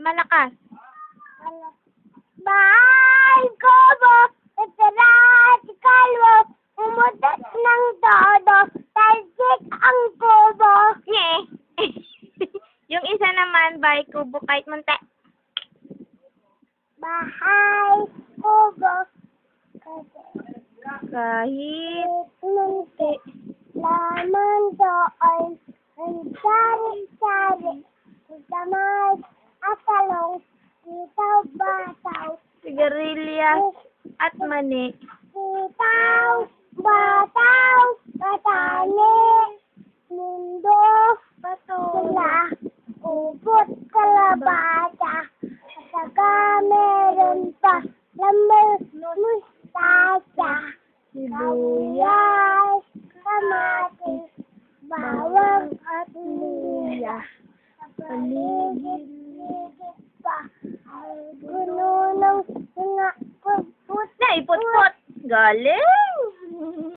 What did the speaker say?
Malakas. Bahay kubo, natira si kalbo, umutot ng todo, talsik ang kubo. Yeah. Yung isa naman, bahay kubo kahit munti. Bahay kubo, Kahit munti, laman doon, ang sari-sari, damay at talong, sitaw bataw, sigarilyas at mani. sitaw bataw, katani, mundo, patola, upot kalabasa, at saka meron pa, lamay mustasa, Sibuyas, kamatis, bawang at luya. Sa paligid-ligid pa ay puno ng mga puput. na ipot-pot. Galing!